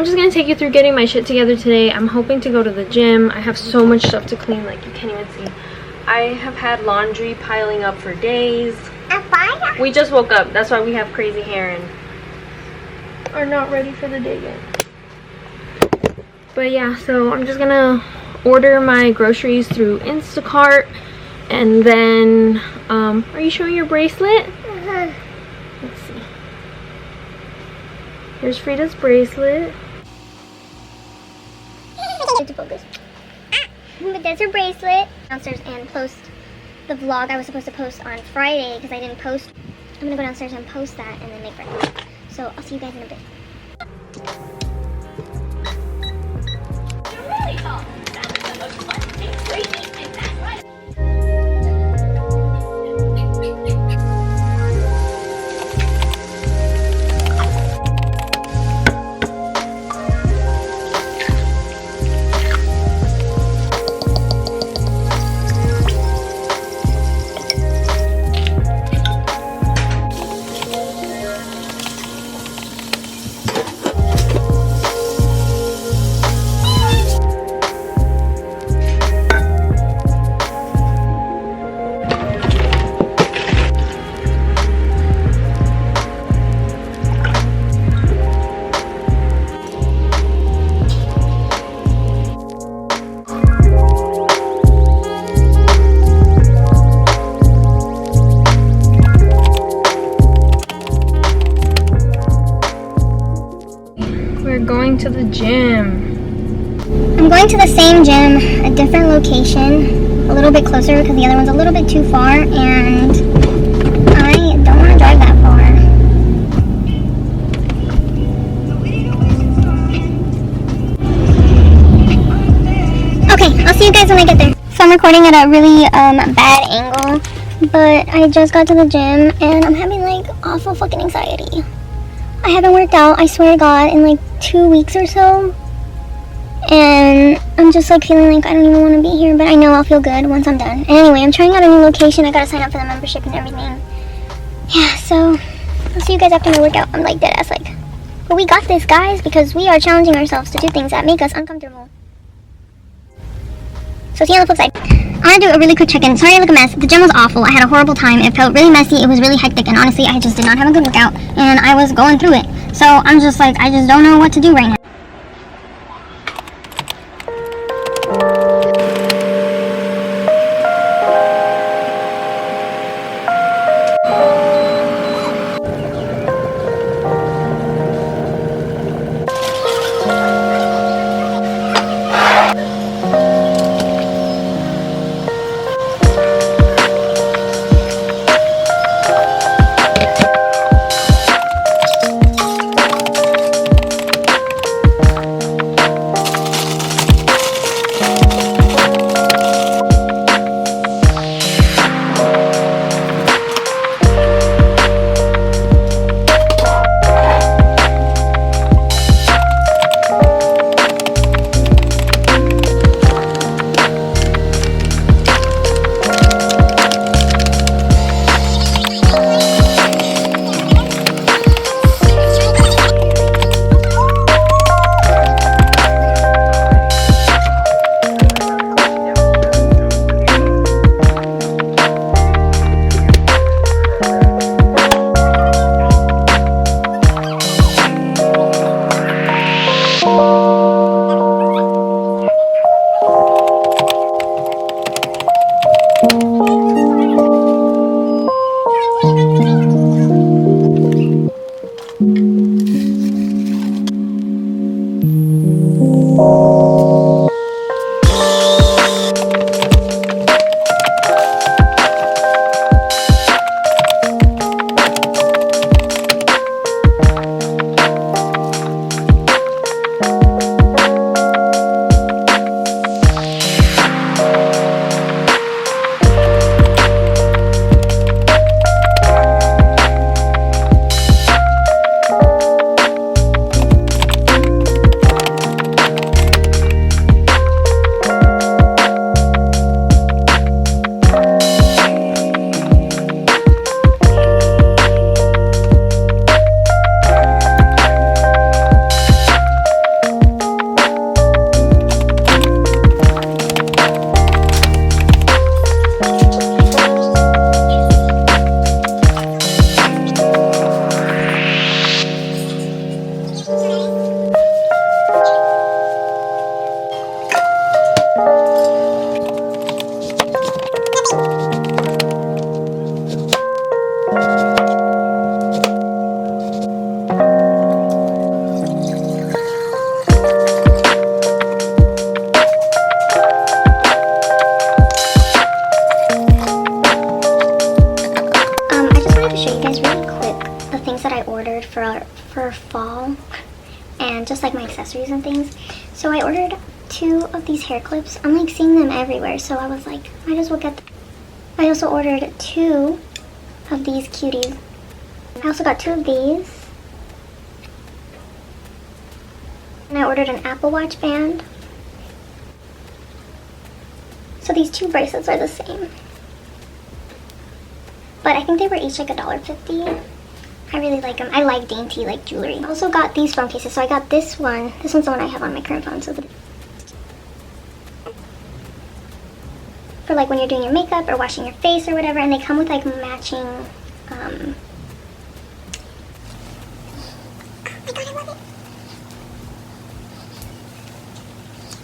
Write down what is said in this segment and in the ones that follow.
just gonna take you through getting my shit together today. I'm hoping to go to the gym. I have so much stuff to clean, like you can't even see. I have had laundry piling up for days. We just woke up, that's why we have crazy hair and are not ready for the day yet. But yeah, so I'm just gonna order my groceries through Instacart, and then are you showing your bracelet? Let's see. Here's Frida's bracelet. But that's her bracelet. Downstairs and post the vlog I was supposed to post on Friday because I didn't post. I'm gonna go downstairs and post that and then make breakfast. So I'll see you guys in a bit. Going to the gym. I'm going to the same gym, a different location, a little bit closer because the other one's a little bit too far, and I don't want to drive that far. Okay, I'll see you guys when I get there. So I'm recording at a really bad angle, but I just got to the gym and I'm having like awful fucking anxiety. I haven't worked out, I swear to God, in like 2 weeks or so. And I'm just like feeling like I don't even want to be here, but I know I'll feel good once I'm done. Anyway, I'm trying out a new location. I gotta sign up for the membership and everything. Yeah, so I'll see you guys after my workout. I'm like dead ass like, but we got this, guys, because we are challenging ourselves to do things that make us uncomfortable. So see you on the flip side. I want to do a really quick check-in. Sorry I look a mess. The gym was awful. I had a horrible time. It felt really messy. It was really hectic. And honestly, I just did not have a good workout. And I was going through it. So I'm just like, I just don't know what to do right now. and just like my accessories and things. So I ordered 2 of these hair clips. I'm like seeing them everywhere, so I was like, might as well get them. I also ordered 2 of these cuties. I also got 2 of these. And I ordered an Apple Watch band. So these 2 bracelets are the same. But I think they were each like $1.50. I really like them. I like dainty like jewelry. I also got these phone cases. So I got this one. This one's the one I have on my current phone. So for like when you're doing your makeup or washing your face or whatever. And they come with like matching oh my god, I love it.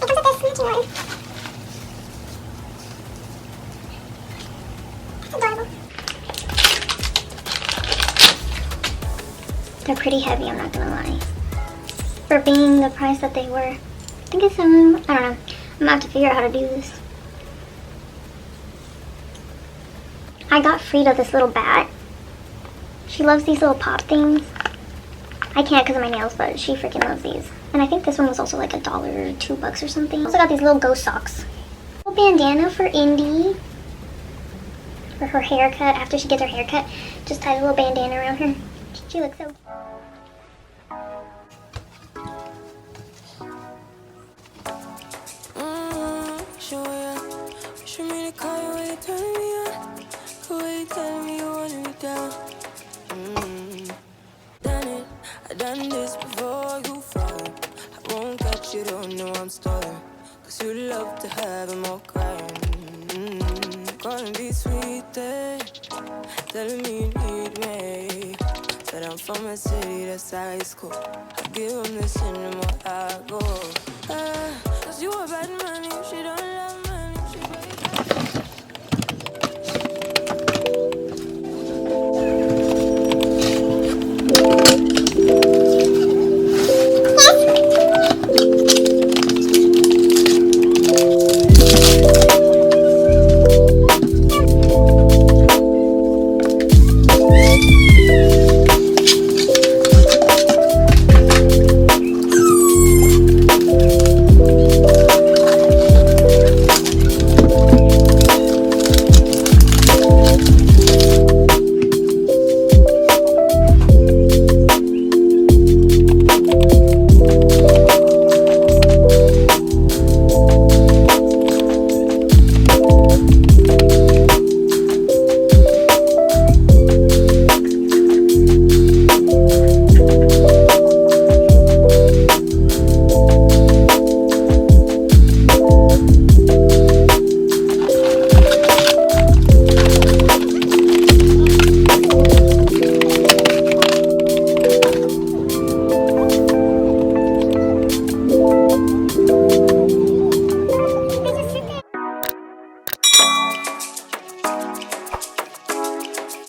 It comes with this matching one. That's adorable. They're pretty heavy, I'm not gonna lie. For being the price that they were. I think it's some, I don't know. I'm gonna have to figure out how to do this. I got Frida this little bat. She loves these little pop things. I can't because of my nails, but she freaking loves these. And I think this one was also like $1 or $2 or something. I also got these little ghost socks. A little bandana for Indy. For her haircut. After she gets her haircut, just tie a little bandana around her. She looks so... Done this before you fall. I won't catch you, don't know I'm stalling. Cause you love to have them all crying. Calling me sweet, telling me you need me. But I'm from a city that's high school. I give them the cinema, I go